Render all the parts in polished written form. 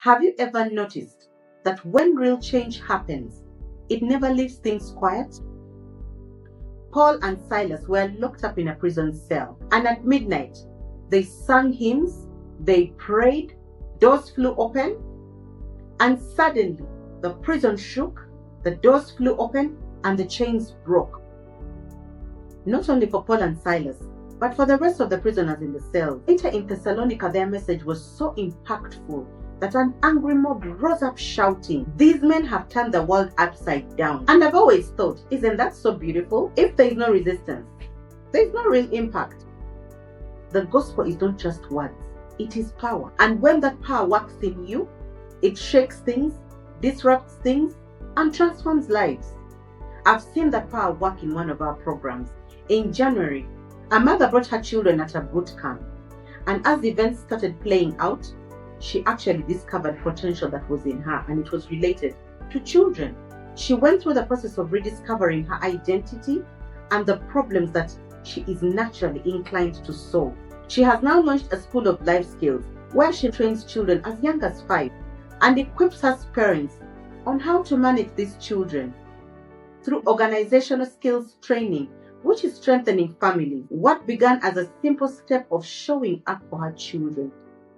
Have you ever noticed that when real change happens, it never leaves things quiet? Paul and Silas were locked up in a prison cell, and at midnight, they sang hymns, they prayed, doors flew open, and suddenly the prison shook, the doors flew open, and the chains broke. Not only for Paul and Silas, but for the rest of the prisoners in the cells. Later in Thessalonica, their message was so impactful that an angry mob rose up shouting, "These men have turned the world upside down." And I've always thought, isn't that so beautiful? If there is no resistance, there is no real impact. The gospel is not just words, it is power. And when that power works in you, it shakes things, disrupts things, and transforms lives. I've seen that power work in one of our programs. In January, a mother brought her children at a boot camp, and as events started playing out, she actually discovered potential that was in her, and it was related to children. She went through the process of rediscovering her identity and the problems that she is naturally inclined to solve. She has now launched a school of life skills where she trains children as young as 5 and equips her parents on how to manage these children through organizational skills training, which is strengthening families. What began as a simple step of showing up for her children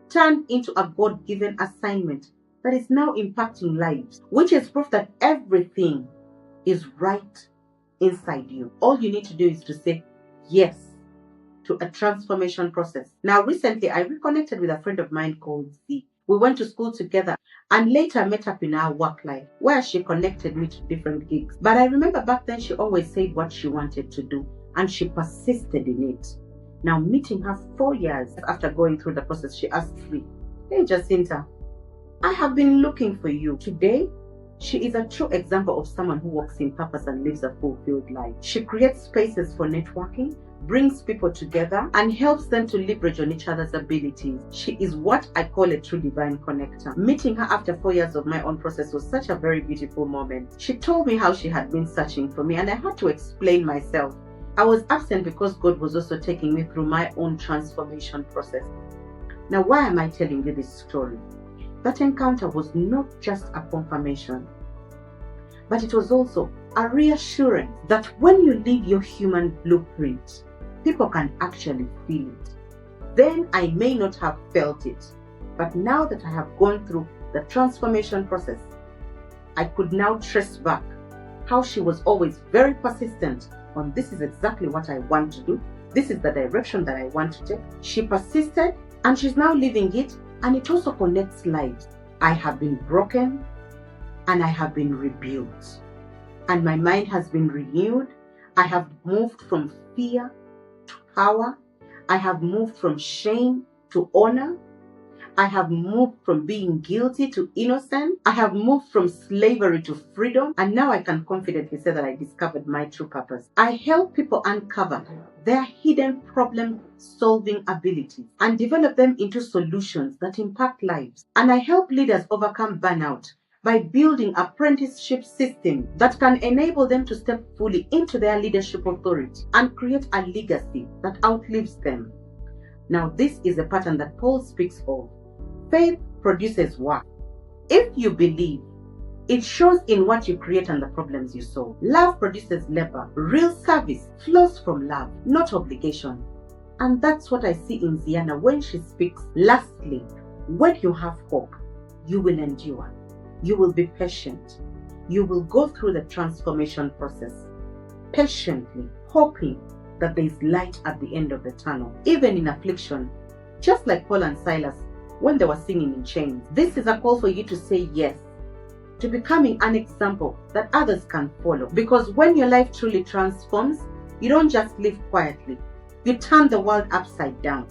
turned into a God-given assignment that is now impacting lives, which is proof that everything is right inside you. All you need to do is to say yes to a transformation process. Now, recently, I reconnected with a friend of mine called Z. We went to school together and later met up in our work life where she connected me to different gigs. But I remember back then she always said what she wanted to do and she persisted in it. Now, meeting her 4 years after going through the process, she asked me, "Hey Jacinta, I have been looking for you." Today, she is a true example of someone who walks in purpose and lives a fulfilled life. She creates spaces for networking, brings people together, and helps them to leverage on each other's abilities. She is what I call a true divine connector. Meeting her after 4 years of my own process was such a very beautiful moment. She told me how she had been searching for me, and I had to explain myself. I was absent because God was also taking me through my own transformation process. Now, why am I telling you this story? That encounter was not just a confirmation, but it was also a reassurance that when you live your human blueprint, people can actually feel it. Then I may not have felt it, but now that I have gone through the transformation process, I could now trace back how she was always very persistent on this is exactly what I want to do. This is the direction that I want to take. She persisted and she's now living it, and it also connects lives. I have been broken and I have been rebuilt, and my mind has been renewed. I have moved from fear to power. I have moved from shame to honor. I have moved from being guilty to innocent. I have moved from slavery to freedom. And now I can confidently say that I discovered my true purpose. I help people uncover their hidden problem-solving abilities and develop them into solutions that impact lives. And I help leaders overcome burnout by building apprenticeship systems that can enable them to step fully into their leadership authority and create a legacy that outlives them. Now, this is a pattern that Paul speaks of. Faith produces work. If you believe, it shows in what you create and the problems you solve. Love produces labor. Real service flows from love, not obligation. And that's what I see in Zianna when she speaks. Lastly, when you have hope, you will endure. You will be patient. You will go through the transformation process patiently, hoping that there is light at the end of the tunnel, even in affliction, just like Paul and Silas when they were singing in chains. This is a call for you to say yes to becoming an example that others can follow. Because when your life truly transforms, you don't just live quietly, you turn the world upside down.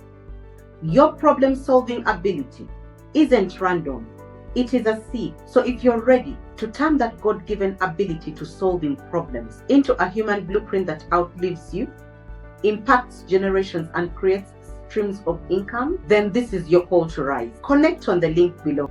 Your problem-solving ability isn't random, it is a seed. So if you're ready to turn that God-given ability to solving problems into a human blueprint that outlives you, impacts generations, and creates streams of income, then this is your call to rise. Connect on the link below.